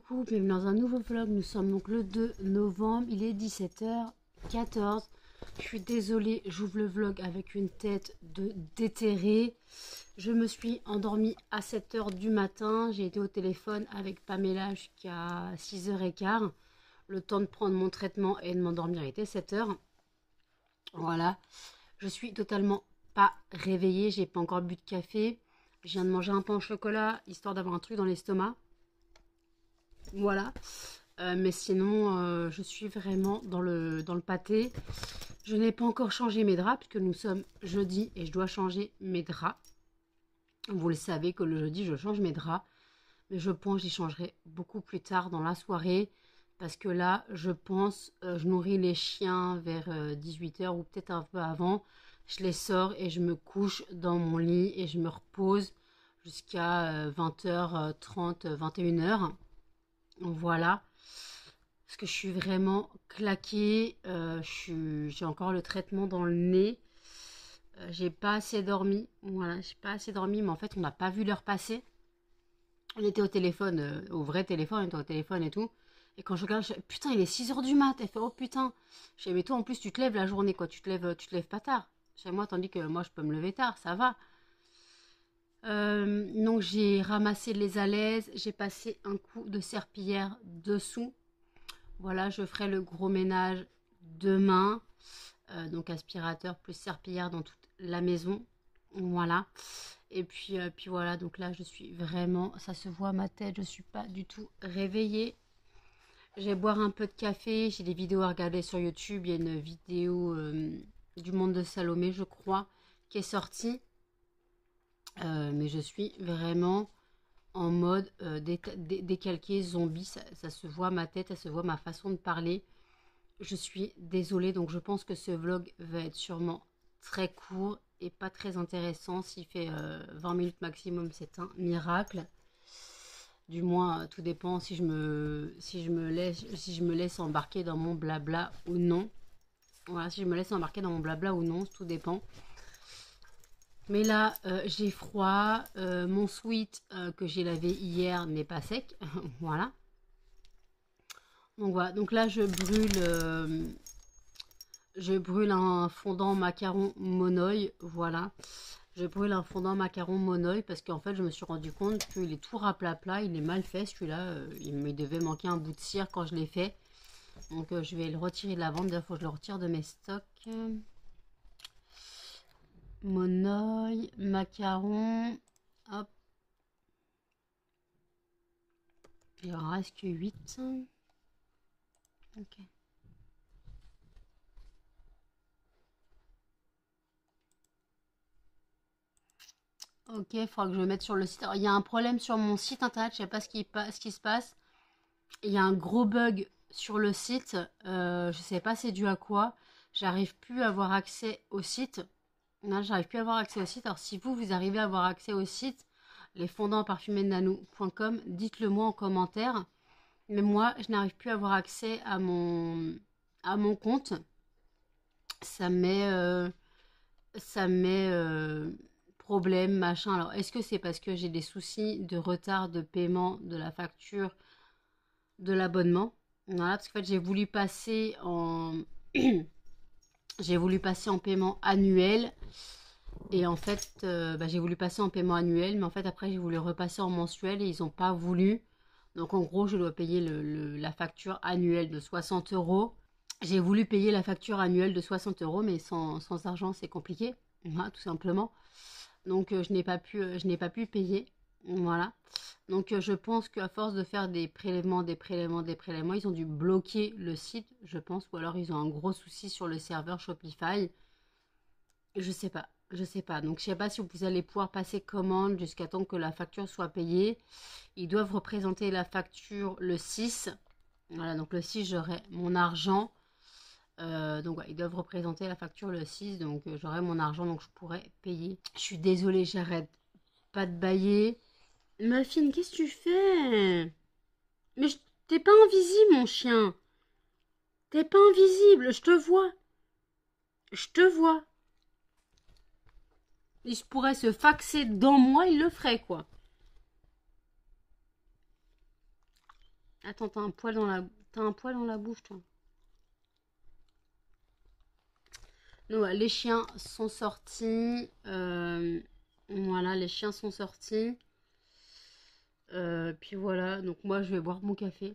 coucou, bienvenue dans un nouveau vlog. Nous sommes donc le 2 novembre, il est 17h14. Je suis désolée, j'ouvre le vlog avec une tête de déterré. Je me suis endormie à 7h du matin. J'ai été au téléphone avec Pamela jusqu'à 6h15. Le temps de prendre mon traitement et de m'endormir, il était 7h. Voilà, je suis totalement pas réveillée, j'ai pas encore bu de café. Je viens de manger un pain au chocolat, histoire d'avoir un truc dans l'estomac. Voilà, mais sinon je suis vraiment dans le pâté. Je n'ai pas encore changé mes draps puisque nous sommes jeudi et je dois changer mes draps. Vous le savez que le jeudi je change mes draps, mais je pense que j'y changerai beaucoup plus tard dans la soirée parce que là je pense je nourris les chiens vers 18h ou peut-être un peu avant. Je les sors et je me couche dans mon lit et je me repose jusqu'à 20h30, 21h. Voilà, parce que je suis vraiment claquée, j'ai encore le traitement dans le nez, j'ai pas assez dormi, voilà, j'ai pas assez dormi, mais en fait on n'a pas vu l'heure passer. On était au téléphone, au vrai téléphone, on était au téléphone et tout, et quand je regarde, putain il est 6h du mat, elle fait oh putain, je dis mais toi en plus tu te lèves la journée quoi, tu te lèves pas tard, chez moi, tandis que moi je peux me lever tard, ça va. Donc j'ai ramassé les alaises, j'ai passé un coup de serpillière dessous. Voilà, je ferai le gros ménage demain. Donc aspirateur plus serpillière dans toute la maison. Voilà. Et puis voilà, donc là je suis vraiment, ça se voit à ma tête, je suis pas du tout réveillée. Je vais boire un peu de café, j'ai des vidéos à regarder sur YouTube. Il y a une vidéo du monde de Salomé, je crois, qui est sortie. Mais je suis vraiment en mode décalqué zombie, ça se voit ma tête, ça se voit ma façon de parler. Je suis désolée, donc je pense que ce vlog va être sûrement très court et pas très intéressant. S'il fait 20 minutes maximum, c'est un miracle. Du moins, tout dépend si je me laisse embarquer dans mon blabla ou non. Voilà, si je me laisse embarquer dans mon blabla ou non, tout dépend. Mais là, j'ai froid. Mon sweat que j'ai lavé hier n'est pas sec. Voilà. Donc voilà. Donc là, je brûle un fondant macaron monoï. Voilà. Je brûle un fondant macaron monoï parce qu'en fait, je me suis rendu compte qu'il est tout raplapla. Il est mal fait celui-là. Il devait manquer un bout de cire quand je l'ai fait. Donc je vais le retirer de la vente. D'ailleurs, il faut que je le retire de mes stocks. Monoï, macaron, hop. Il en reste que 8. Ok. Ok, il faudra que je le mette sur le site. Alors, il y a un problème sur mon site internet, je sais pas ce qui se passe. Il y a un gros bug sur le site. Je sais pas c'est dû à quoi. J'arrive plus à avoir accès au site. Non, j'arrive plus à avoir accès au site. Alors si vous arrivez à avoir accès au site, lesfondantparfumésnano.com, dites-le moi en commentaire. Mais moi, je n'arrive plus à avoir accès à mon compte. Ça met, problème, machin. Alors, est-ce que c'est parce que j'ai des soucis de retard de paiement de la facture de l'abonnement? Voilà, parce qu'en fait, j'ai voulu passer en paiement annuel. Et en fait, j'ai voulu passer en paiement annuel, mais en fait, après, j'ai voulu repasser en mensuel et ils n'ont pas voulu. Donc, en gros, je dois payer la facture annuelle de 60 euros. J'ai voulu payer la facture annuelle de 60 euros, mais sans argent, c'est compliqué, voilà, tout simplement. Donc, je n'ai pas pu payer. Voilà. Donc, je pense qu'à force de faire des prélèvements, ils ont dû bloquer le site, je pense, ou alors ils ont un gros souci sur le serveur Shopify. Je sais pas. Je sais pas. Donc, je sais pas si vous allez pouvoir passer commande jusqu'à temps que la facture soit payée. Ils doivent représenter la facture le 6. Voilà, donc le 6, j'aurai mon argent. Donc, ouais, ils doivent représenter la facture le 6. Donc, j'aurai mon argent, donc je pourrai payer. Je suis désolée, j'arrête pas de bailler. Muffin, qu'est-ce que tu fais? Mais t'es pas invisible, mon chien. T'es pas invisible, je te vois. Je te vois. Il pourrait se faxer dans moi, il le ferait, quoi. Attends, t'as un poil dans la bouche, toi. Donc, voilà, les chiens sont sortis. Voilà, les chiens sont sortis. Puis voilà, donc moi, je vais boire mon café.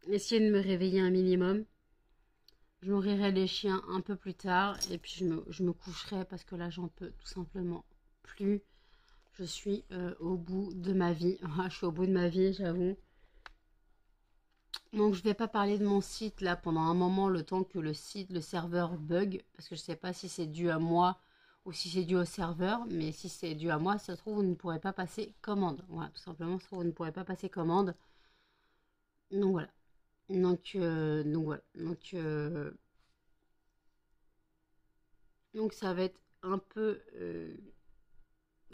Essayer de me réveiller un minimum. Je nourrirai les chiens un peu plus tard. Et puis, je me coucherai parce que là, j'en peux tout simplement plus. Je suis au bout de ma vie. Je suis au bout de ma vie, j'avoue. Donc je vais pas parler de mon site là pendant un moment, le temps que le serveur bug, parce que je sais pas si c'est dû à moi ou si c'est dû au serveur, mais si c'est dû à moi, ça se trouve vous ne pourrez pas passer commande. Voilà, tout simplement, ça se trouve vous ne pourrez pas passer commande. Donc voilà. Donc voilà. Donc ça va être un peu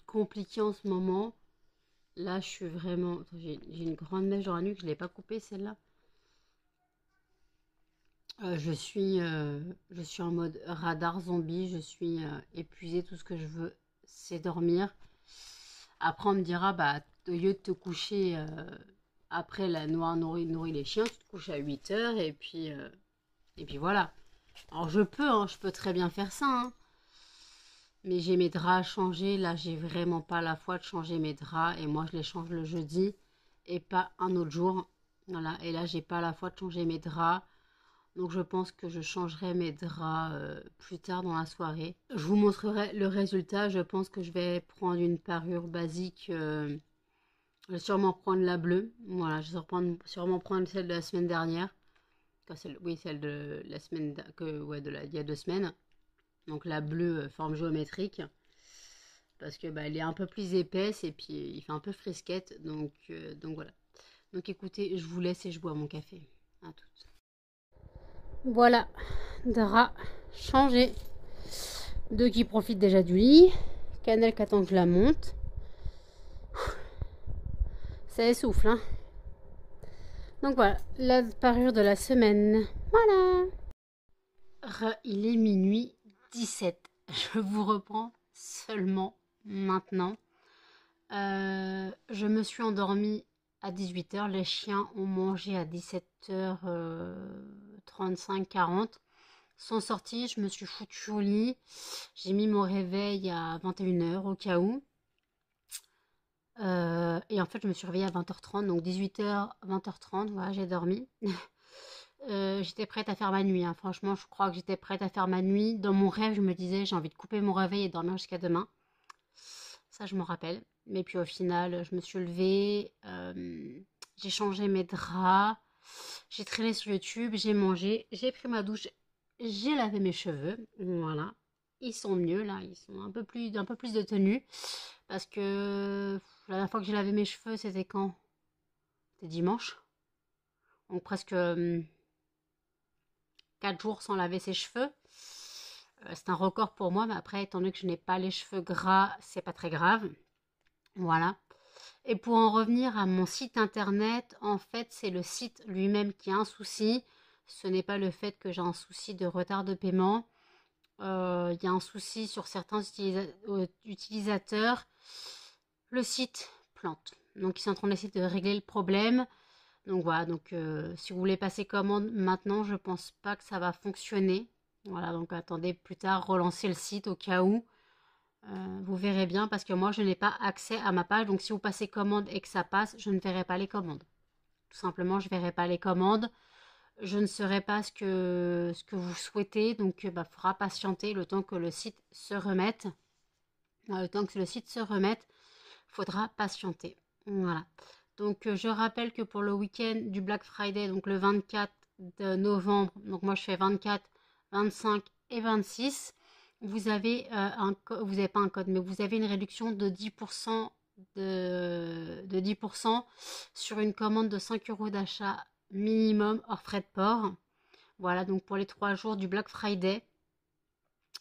compliqué en ce moment. Là, je suis vraiment. J'ai une grande mèche dans la nuque, je l'ai pas coupée celle-là. Je suis en mode radar zombie, je suis épuisée, tout ce que je veux, c'est dormir. Après, on me dira, bah, au lieu de te coucher après la nourrir les chiens, tu te couches à 8 heures et puis voilà. Alors, je peux très bien faire ça, hein, mais j'ai mes draps à changer. Là, j'ai vraiment pas la foi de changer mes draps et moi, je les change le jeudi et pas un autre jour. Voilà, et là, j'ai pas la foi de changer mes draps. Donc je pense que je changerai mes draps plus tard dans la soirée. Je vous montrerai le résultat. Je pense que je vais prendre une parure basique. Je vais sûrement prendre la bleue. Voilà, je vais sûrement prendre celle de la semaine dernière. Oui, celle de la semaine ouais, il y a 2 semaines. Donc la bleue forme géométrique. Parce que bah, elle est un peu plus épaisse et puis il fait un peu frisquette. Donc voilà. Donc écoutez, je vous laisse et je bois mon café. À toutes. Voilà, drap changé. Deux qui profitent déjà du lit. Cannelle qui attend que je la monte. Ça essouffle, hein. Donc voilà, la parure de la semaine. Voilà. Il est minuit 17. Je vous reprends seulement maintenant. Je me suis endormie à 18h. Les chiens ont mangé à 17h35-40. Sont sortis, je me suis foutue au lit. J'ai mis mon réveil à 21h au cas où. Et en fait, je me suis réveillée à 20h30, donc 18h, 20h30, voilà, j'ai dormi. J'étais prête à faire ma nuit, hein. Franchement, je crois que j'étais prête à faire ma nuit. Dans mon rêve, je me disais, j'ai envie de couper mon réveil et dormir jusqu'à demain. Ça, je me rappelle. Mais puis au final, je me suis levée, j'ai changé mes draps, j'ai traîné sur YouTube, j'ai mangé, j'ai pris ma douche, j'ai lavé mes cheveux. Voilà. Ils sont mieux là, ils sont un peu plus de tenue. Parce que la dernière fois que j'ai lavé mes cheveux, c'était quand? C'était dimanche. Donc presque 4 jours sans laver ses cheveux. C'est un record pour moi, mais après, étant donné que je n'ai pas les cheveux gras, c'est pas très grave. Voilà. Et pour en revenir à mon site internet, en fait, c'est le site lui-même qui a un souci. Ce n'est pas le fait que j'ai un souci de retard de paiement. Il y a un souci sur certains utilisateurs. Le site plante. Donc, ils sont en train d'essayer de régler le problème. Donc voilà, donc si vous voulez passer commande maintenant, je pense pas que ça va fonctionner. Voilà, donc attendez plus tard, relancer le site au cas où. Vous verrez bien parce que moi je n'ai pas accès à ma page. Donc si vous passez commande et que ça passe, je ne verrai pas les commandes. Tout simplement, je ne verrai pas les commandes. Je ne saurai pas ce que vous souhaitez. Donc il faudra patienter le temps que le site se remette. Le temps que le site se remette, il faudra patienter. Voilà. Donc je rappelle que pour le week-end du Black Friday, donc le 24 de novembre, donc moi je fais 24, 25 et 26, vous avez vous n'avez pas un code, mais vous avez une réduction de 10%, de 10% sur une commande de 5 euros d'achat minimum hors frais de port. Voilà, donc pour les 3 jours du Black Friday,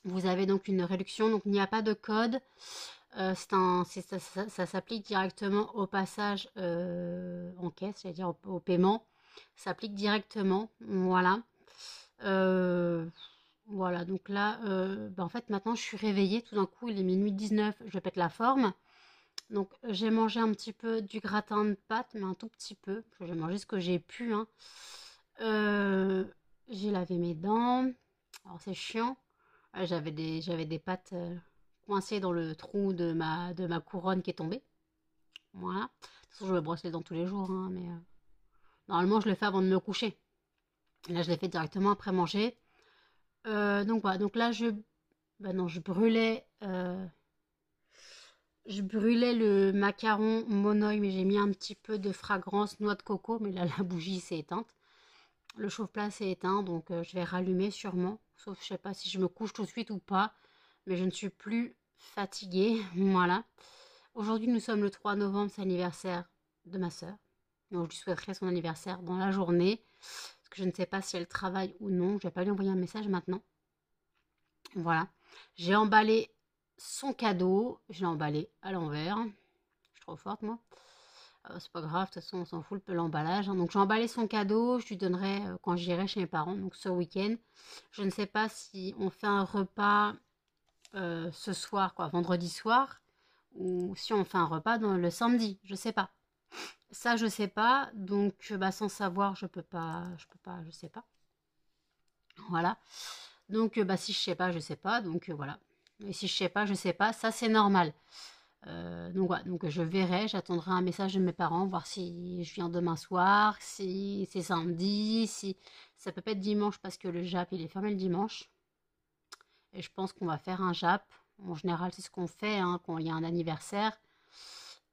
vous avez donc une réduction, donc il n'y a pas de code. Ça s'applique directement au passage en caisse, c'est-à-dire au paiement. Ça s'applique directement, voilà. Voilà, donc là, en fait, maintenant, je suis réveillée. Tout d'un coup, il est minuit 19, je pète la forme. Donc j'ai mangé un petit peu du gratin de pâtes, mais un tout petit peu. J'ai mangé ce que j'ai pu, hein. Euh, j'ai lavé mes dents. Alors c'est chiant. J'avais des pâtes coincées dans le trou de ma couronne qui est tombée. Voilà. De toute façon, je me brosse les dents tous les jours, hein, mais normalement je le fais avant de me coucher. Là, je l'ai fait directement après manger. Donc voilà. Donc là, bah non, je brûlais le macaron monoï, mais j'ai mis un petit peu de fragrance noix de coco. Mais là, la bougie s'est éteinte. Le chauffe-plat s'est éteint, donc je vais rallumer sûrement. Sauf, je sais pas si je me couche tout de suite ou pas. Mais je ne suis plus fatiguée. Voilà. Aujourd'hui, nous sommes le 3 novembre, c'est l'anniversaire de ma sœur. Donc, je lui souhaiterais son anniversaire dans la journée. Parce que je ne sais pas si elle travaille ou non. Je ne vais pas lui envoyer un message maintenant. Voilà. J'ai emballé son cadeau. Je l'ai emballé à l'envers. Je suis trop forte, moi. C'est pas grave, de toute façon, on s'en fout de l'emballage, hein. Donc, j'ai emballé son cadeau. Je lui donnerai quand j'irai chez mes parents, donc ce week-end. Je ne sais pas si on fait un repas ce soir, quoi, vendredi soir, ou si on fait un repas le samedi. Je sais pas. Ça, je sais pas. Donc, bah, sans savoir, je sais pas. Voilà. Donc, bah, si je sais pas, je sais pas. Donc, voilà. Et si je sais pas, je sais pas. Ça, c'est normal. Donc, voilà. Donc, je verrai. J'attendrai un message de mes parents, voir si je viens demain soir, si c'est samedi, si ça peut pas être dimanche parce que le JAP, il est fermé le dimanche. Et je pense qu'on va faire un JAP. En général, c'est ce qu'on fait hein, quand il y a un anniversaire.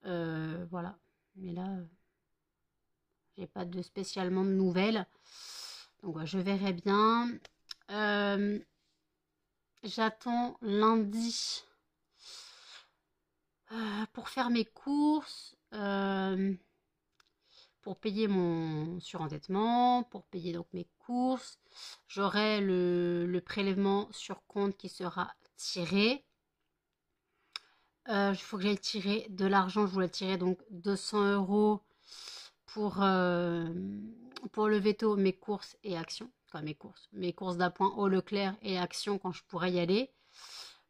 Voilà. Mais là, j'ai pas de spécialement de nouvelles. Donc, ouais, je verrai bien. Euh, J'attends lundi pour faire mes courses, pour payer mon surendettement, pour payer donc mes courses. J'aurai le prélèvement sur compte qui sera tiré. Il faut que j'aille tirer de l'argent. Je voulais tirer donc 200 € pour le veto, mes courses et actions. Enfin, mes courses d'appoint au Leclerc et actions quand je pourrais y aller.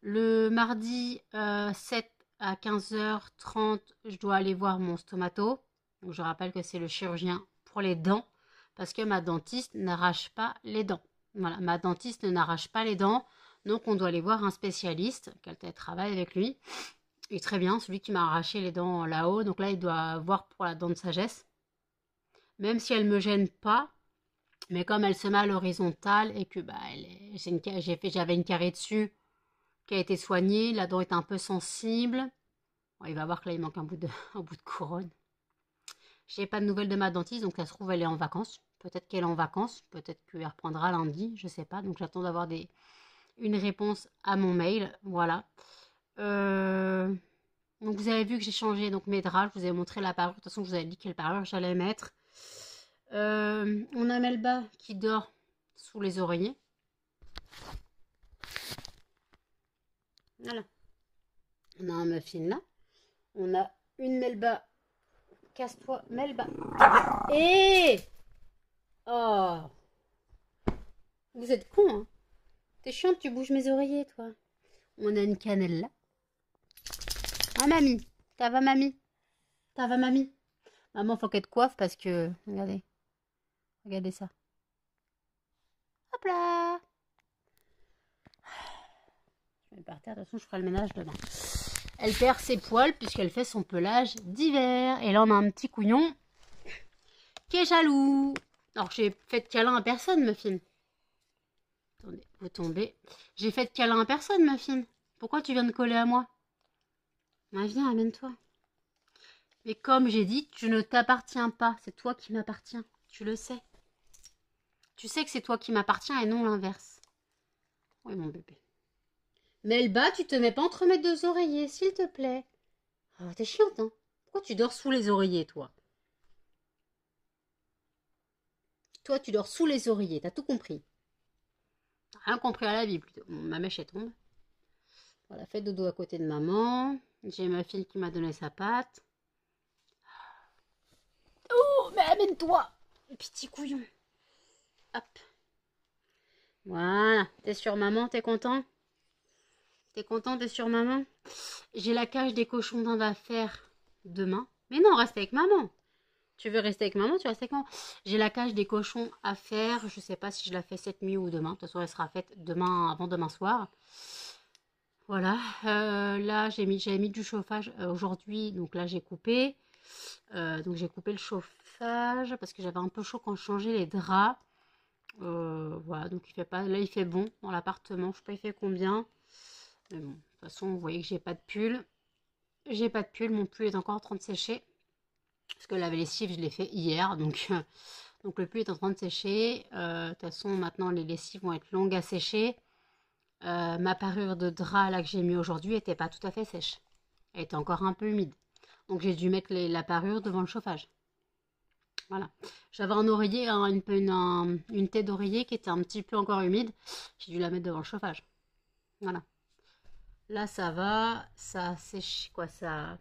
Le mardi 7 à 15h30, je dois aller voir mon stomato. Donc, je rappelle que c'est le chirurgien pour les dents parce que ma dentiste n'arrache pas les dents. Voilà, ma dentiste n'arrache pas les dents. Donc, on doit aller voir un spécialiste, quelqu'un travaille avec lui. Et très bien, celui qui m'a arraché les dents là-haut. Donc là, il doit voir pour la dent de sagesse. Même si elle me gêne pas, mais comme elle se met à l'horizontale et que bah, j'avais une carie dessus qui a été soignée, la dent est un peu sensible. Bon, il va voir que là, il manque un bout de, un bout de couronne. J'ai pas de nouvelles de ma dentiste, donc ça se trouve, elle est en vacances. Peut-être qu'elle est en vacances, peut-être qu'elle reprendra lundi, je sais pas. Donc j'attends d'avoir une réponse à mon mail. Voilà. Donc vous avez vu que j'ai changé donc mes draps, je vous ai montré la parure. De toute façon, je vous avais dit quelle parure j'allais mettre. On a Melba qui dort sous les oreillers. Voilà. On a un muffin là. On a une Melba. Casse-toi, Melba. Et oh, vous êtes con, hein. T'es chiante, tu bouges mes oreillers, toi. On a une cannelle là. Ah, mamie. Ça va, mamie? Ça va, mamie? Maman, faut qu'elle te coiffe parce que... Regardez. Regardez ça. Hop là. Je vais par terre. De toute façon, je ferai le ménage demain. Elle perd ses poils puisqu'elle fait son pelage d'hiver. Et là, on a un petit couillon qui est jaloux. Alors, j'ai fait de câlin à personne, ma fille. Attendez, vous tombez. J'ai fait de câlin à personne, ma fille. Pourquoi tu viens de coller à moi? Ah, viens, amène-toi. Mais comme j'ai dit, tu ne t'appartiens pas. C'est toi qui m'appartiens. Tu le sais. Tu sais que c'est toi qui m'appartiens et non l'inverse. Oui, mon bébé. Melba, tu te mets pas entre mes deux oreillers, s'il te plaît. Oh, t'es chiante, hein. Pourquoi tu dors sous les oreillers, toi? Toi, tu dors sous les oreillers, t'as tout compris. T'as rien compris à la vie, plutôt. Bon, ma mèche, elle tombe. Voilà, fais dodo à côté de maman. J'ai ma fille qui m'a donné sa pâte. Oh, mais amène-toi, petit couillon. Hop. Voilà, t'es sur maman, t'es content? T'es contente, t'es sur maman? J'ai la cage des cochons d'Inde à faire demain. Mais non, reste avec maman. Tu veux rester avec maman, tu restes avec maman. J'ai la cage des cochons à faire. Je sais pas si je la fais cette nuit ou demain. De toute façon, elle sera faite demain, avant demain soir. Voilà. Là, j'avais mis du chauffage aujourd'hui. Donc là, j'ai coupé. Donc j'ai coupé le chauffage parce que j'avais un peu chaud quand je changeais les draps. Voilà, donc il fait pas. Là, il fait bon dans l'appartement. Je sais pas, il fait combien. Mais bon, de toute façon, vous voyez que j'ai pas de pull. J'ai pas de pull. Mon pull est encore en train de sécher. Parce que la lessive, je l'ai fait hier. Donc le pull est en train de sécher. De toute façon, maintenant, les lessives vont être longues à sécher. Ma parure de drap là que j'ai mis aujourd'hui était pas tout à fait sèche. Elle était encore un peu humide. Donc j'ai dû mettre la parure devant le chauffage. Voilà. J'avais un oreiller, une tête d'oreiller qui était un petit peu encore humide. J'ai dû la mettre devant le chauffage. Voilà. Là ça va, ça sèche quoi, ça.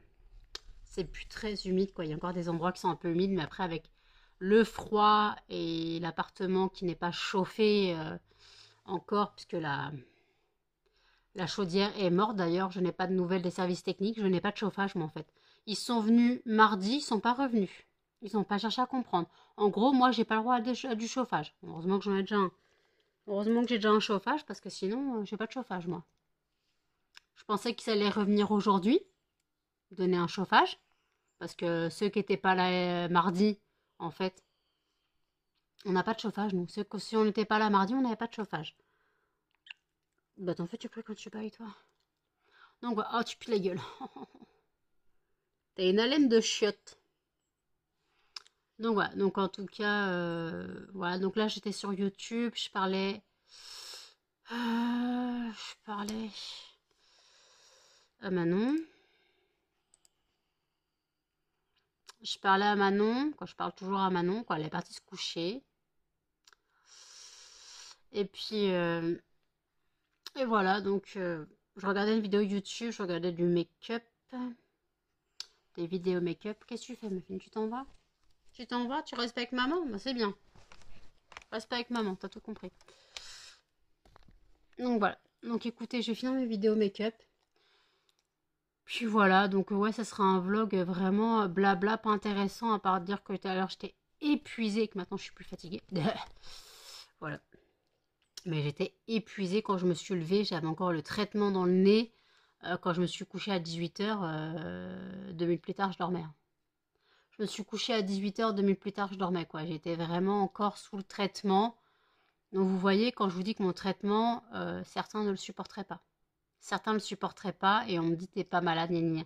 C'est plus très humide quoi. Il y a encore des endroits qui sont un peu humides, mais après avec le froid et l'appartement qui n'est pas chauffé encore, puisque la chaudière est morte d'ailleurs. Je n'ai pas de nouvelles des services techniques. Je n'ai pas de chauffage moi en fait. Ils sont venus mardi, ils sont pas revenus. Ils n'ont pas cherché à comprendre. En gros, moi, j'ai pas le droit à du chauffage. Heureusement que j'en ai déjà un. Heureusement que j'ai déjà un chauffage parce que sinon, j'ai pas de chauffage moi. Je pensais qu'ils allaient revenir aujourd'hui, donner un chauffage, parce que ceux qui n'étaient pas là mardi, en fait, on n'a pas de chauffage nous. Si on n'était pas là mardi, on n'avait pas de chauffage. Bah t'en fais, tu pries quand tu bailles toi. Donc voilà, oh tu pues la gueule. T'as une haleine de chiotte. Donc voilà, donc en tout cas, voilà, donc là j'étais sur YouTube, je parlais à Manon. Je parlais à Manon, quand je parle toujours à Manon, quand elle est partie se coucher. Et puis, et voilà, donc je regardais une vidéo YouTube, je regardais du make-up, des vidéos make-up. Qu'est-ce que tu fais, ma fille? Tu t'en vas? Tu t'en vas? Tu restes avec maman? Bah, c'est bien. Reste avec maman, t'as tout compris. Donc voilà. Donc écoutez, je vais finir mes vidéos make-up. Puis voilà, donc ouais, ça sera un vlog vraiment blabla, pas intéressant, à part dire que tout à l'heure j'étais épuisée et que maintenant je suis plus fatiguée. Voilà. Mais j'étais épuisée quand je me suis levée, j'avais encore le traitement dans le nez. Quand je me suis couchée à 18h, 2 minutes plus tard, je dormais. Je me suis couchée à 18h, 2 minutes plus tard, je dormais, quoi. J'étais vraiment encore sous le traitement. Donc vous voyez, quand je vous dis que mon traitement, certains ne le supporteraient pas. Certains ne le supporteraient pas et on me dit t'es pas malade, gna gna.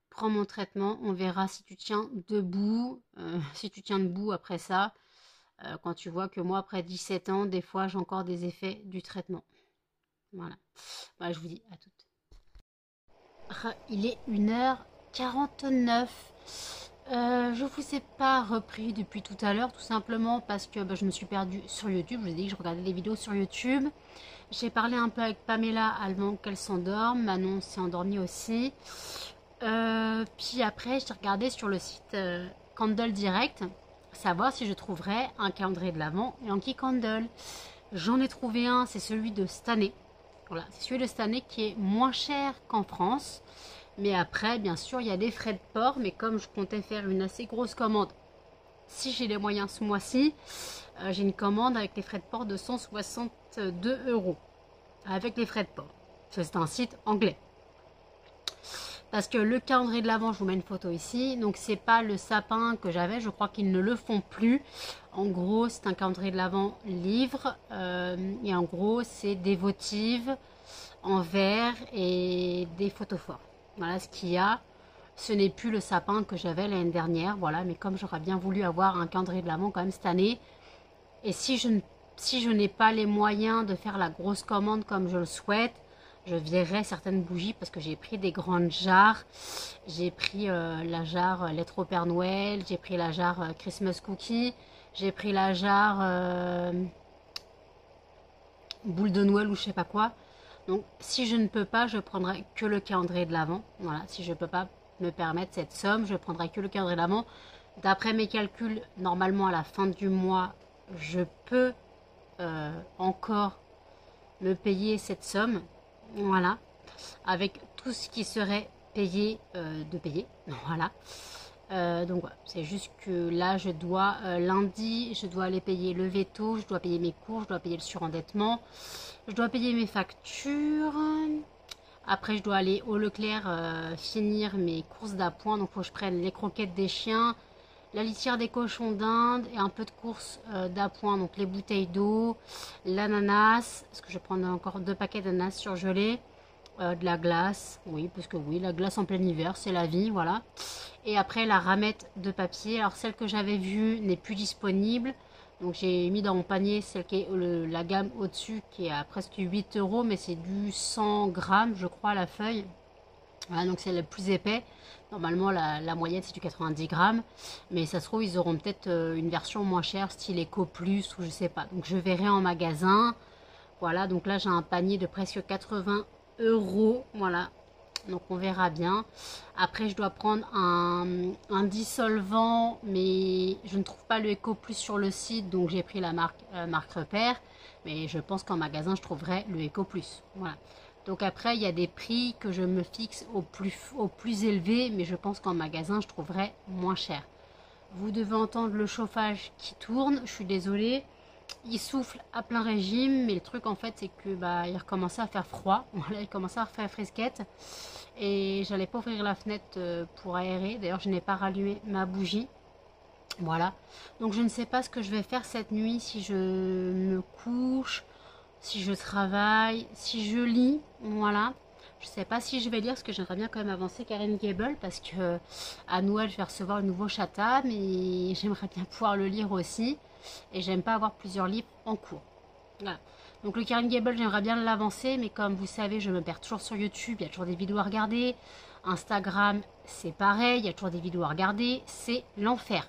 Prends mon traitement, on verra si tu tiens debout, si tu tiens debout après ça. Quand tu vois que moi, après 17 ans, des fois, j'ai encore des effets du traitement. Voilà. Bah, je vous dis à toutes. Il est 1h49. Je vous ai pas repris depuis tout à l'heure, tout simplement parce que je me suis perdue sur YouTube. Je vous ai dit que je regardais des vidéos sur YouTube. J'ai parlé un peu avec Pamela avant qu'elle s'endorme. Manon s'est endormie aussi. Puis après, j'ai regardé sur le site Candle Direct, savoir si je trouverais un calendrier de l'Avent Yankee Candle. J'en ai trouvé un, c'est celui de cette année. Voilà, c'est celui de cette année qui est moins cher qu'en France. Mais après, bien sûr, il y a des frais de port. Mais comme je comptais faire une assez grosse commande, si j'ai les moyens ce mois-ci, j'ai une commande avec les frais de port de 162 €. Avec les frais de port. C'est un site anglais. Parce que le calendrier de l'Avent, je vous mets une photo ici. Donc c'est pas le sapin que j'avais. Je crois qu'ils ne le font plus. En gros, c'est un calendrier de l'Avent livre. Et en gros, c'est des votives en verre et des photos forts. Voilà ce qu'il y a. Ce n'est plus le sapin que j'avais l'année dernière. Voilà, mais comme j'aurais bien voulu avoir un calendrier de l'Avent quand même cette année. Et si je n'ai pas les moyens de faire la grosse commande comme je le souhaite, je verrai certaines bougies parce que j'ai pris des grandes jarres. J'ai pris la jarre lettre au Père Noël, j'ai pris la jarre Christmas Cookie, j'ai pris la jarre boule de Noël ou je sais pas quoi. Donc si je ne peux pas, je prendrai que le calendrier de l'Avent. Voilà, si je ne peux pas me permettre cette somme, je prendrai que le calendrier de l'Avent. D'après mes calculs, normalement à la fin du mois, je peux encore me payer cette somme. Voilà. avec tout ce qui serait payé, de payer. Voilà. Donc voilà, c'est juste que là je dois, lundi, je dois aller payer le veto, je dois payer mes cours, je dois payer le surendettement, je dois payer mes factures. Après je dois aller au Leclerc finir mes courses d'appoint, donc il faut que je prenne les croquettes des chiens, la litière des cochons d'Inde et un peu de courses d'appoint, donc les bouteilles d'eau, l'ananas, parce que je vais prendre encore 2 paquets d'ananas surgelés, de la glace, oui, parce que oui, la glace en plein hiver, c'est la vie, voilà. Et après la ramette de papier, alors celle que j'avais vue n'est plus disponible, donc j'ai mis dans mon panier celle qui est la gamme au-dessus, qui est à presque 8 euros, mais c'est du 100 grammes, je crois, la feuille. Voilà, donc c'est le plus épais. Normalement, la moyenne, c'est du 90 grammes. Mais ça se trouve, ils auront peut-être une version moins chère, style Eco Plus ou je sais pas. Donc je verrai en magasin. Voilà, donc là, j'ai un panier de presque 80 euros. Voilà, donc on verra bien. Après, je dois prendre un dissolvant, mais je ne trouve pas le Eco Plus sur le site. Donc j'ai pris la marque Repère. Mais je pense qu'en magasin, je trouverai le Eco Plus. Voilà. Donc après, il y a des prix que je me fixe au plus élevé, mais je pense qu'en magasin, je trouverai moins cher. Vous devez entendre le chauffage qui tourne, je suis désolée. Il souffle à plein régime, mais le truc en fait, c'est que il recommençait à faire froid. Voilà, il commençait à faire frisquette. Et j'allais pas ouvrir la fenêtre pour aérer. D'ailleurs, je n'ai pas rallumé ma bougie. Voilà. Donc je ne sais pas ce que je vais faire cette nuit, si je me couche, si je travaille, si je lis, voilà. Je sais pas si je vais lire, parce que j'aimerais bien quand même avancer Karen Gable, parce que à Noël je vais recevoir le nouveau Chatham et j'aimerais bien pouvoir le lire aussi. Et j'aime pas avoir plusieurs livres en cours. Voilà. Donc le Karen Gable, j'aimerais bien l'avancer, mais comme vous savez, je me perds toujours sur YouTube, il y a toujours des vidéos à regarder. Instagram, c'est pareil, il y a toujours des vidéos à regarder, c'est l'enfer.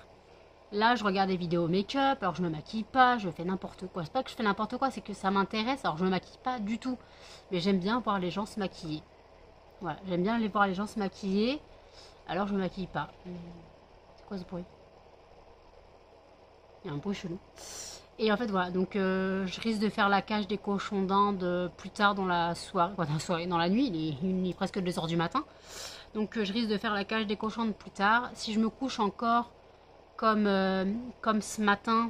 Là, je regarde des vidéos make-up, alors je me maquille pas, je fais n'importe quoi. C'est pas que je fais n'importe quoi, c'est que ça m'intéresse, alors je me maquille pas du tout. Mais j'aime bien voir les gens se maquiller. Voilà, j'aime bien aller voir les gens se maquiller, alors je me maquille pas. C'est quoi ce bruit? Il y a un bruit chelou. Et en fait, voilà, donc je risque de faire la cage des cochons d'Inde plus tard dans la soirée, dans la nuit, il est presque 2 heures du matin. Donc je risque de faire la cage des cochons d'Inde plus tard. Si je me couche encore comme ce matin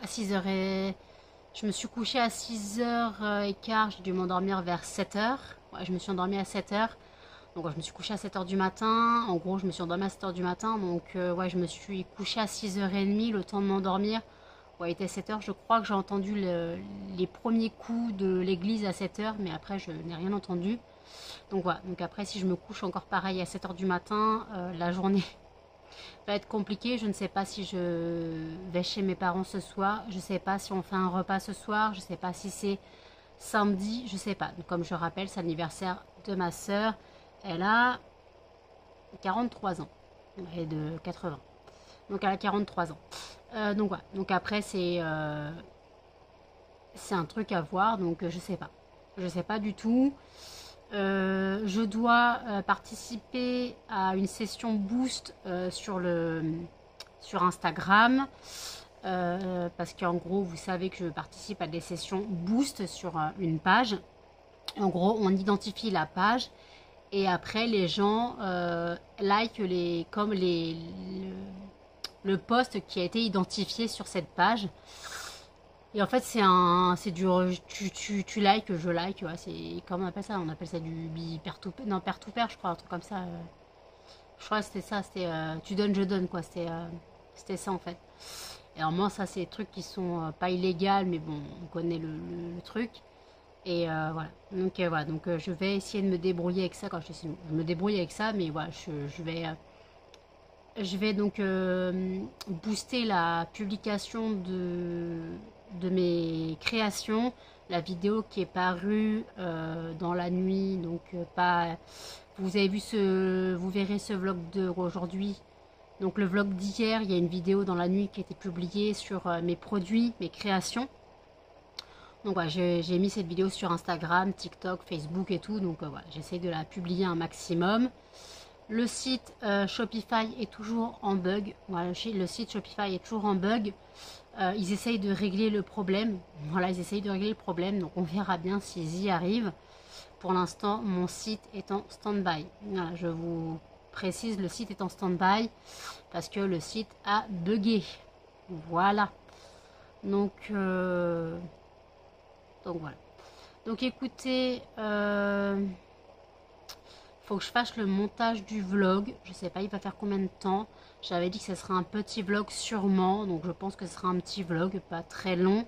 à 6h, je me suis couchée à 6h15, j'ai dû m'endormir vers 7h. Ouais, je me suis endormie à 7h. Donc je me suis couchée à 7h du matin. En gros, je me suis endormie à 7h du matin. Donc ouais, je me suis couchée à 6h30, le temps de m'endormir. Ouais, il était 7h. Je crois que j'ai entendu les premiers coups de l'église à 7h, mais après, je n'ai rien entendu. Donc voilà, donc après si je me couche encore pareil à 7h du matin, la journée va être compliquée. Je ne sais pas si je vais chez mes parents ce soir, je ne sais pas si on fait un repas ce soir, je ne sais pas si c'est samedi, je ne sais pas. Donc, comme je rappelle, c'est l'anniversaire de ma soeur, elle a 43 ans, et de 80. Donc elle a 43 ans. Donc voilà, donc après c'est un truc à voir, donc je sais pas. Je sais pas du tout. Je dois participer à une session boost sur Instagram, parce qu'en gros vous savez que je participe à des sessions boost sur une page. En gros on identifie la page et après les gens like le post qui a été identifié sur cette page. Et en fait, c'est du, tu likes, je like, ouais, c'est, comment on appelle ça? On appelle ça du pair to pair, non, pair to pair, je crois, un truc comme ça. Je crois que c'était ça, c'était, tu donnes, je donne, quoi, c'était ça, en fait. Et alors, moi, ça, c'est des trucs qui sont pas illégaux, mais bon, on connaît le truc. Et voilà, donc je vais essayer de me débrouiller avec ça, quand je me débrouille avec ça, mais voilà, je vais donc booster la publication de mes créations, la vidéo qui est parue dans la nuit, donc pas. Vous avez vu vous verrez ce vlog d'aujourd'hui. Donc le vlog d'hier, il y a une vidéo dans la nuit qui a été publiée sur mes produits, mes créations. Donc voilà, j'ai mis cette vidéo sur Instagram, TikTok, Facebook et tout. Donc voilà, j'essaie de la publier un maximum. Le site Shopify est toujours en bug. Voilà, le site Shopify est toujours en bug. Ils essayent de régler le problème. Voilà, ils essayent de régler le problème. Donc on verra bien s'ils y arrivent. Pour l'instant, mon site est en stand-by. Voilà, je vous précise, le site est en stand-by parce que le site a bugué. Voilà. Donc voilà. Donc écoutez, faut que je fasse le montage du vlog. Je sais pas, il va faire combien de temps. J'avais dit que ce serait un petit vlog sûrement. Donc je pense que ce sera un petit vlog, pas très long.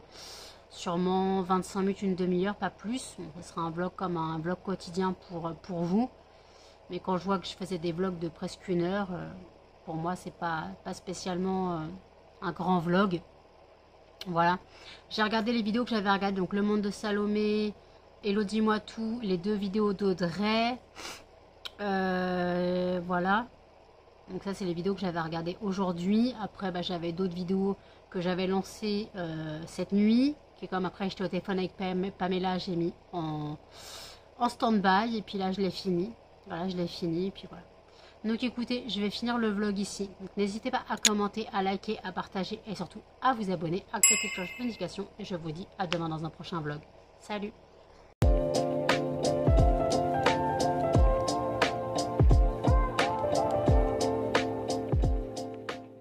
Sûrement 25 minutes, une demi-heure, pas plus. Bon, ce sera un vlog comme un vlog quotidien pour vous. Mais quand je vois que je faisais des vlogs de presque 1 heure, pour moi, c'est pas spécialement un grand vlog. Voilà. J'ai regardé les vidéos que j'avais regardées. Donc, Le Monde de Salomé, Hello Dis-moi tout, les 2 vidéos d'Audrey. Voilà. Donc, ça, c'est les vidéos que j'avais regardées aujourd'hui. Après, bah, j'avais d'autres vidéos que j'avais lancées cette nuit. Qui, comme après, j'étais au téléphone avec Pamela, j'ai mis en stand-by. Et puis là, je l'ai fini. Voilà, je l'ai fini. Et puis voilà. Donc écoutez, je vais finir le vlog ici. Donc n'hésitez pas à commenter, à liker, à partager et surtout à vous abonner, à activer la cloche de notification. Et je vous dis à demain dans un prochain vlog. Salut!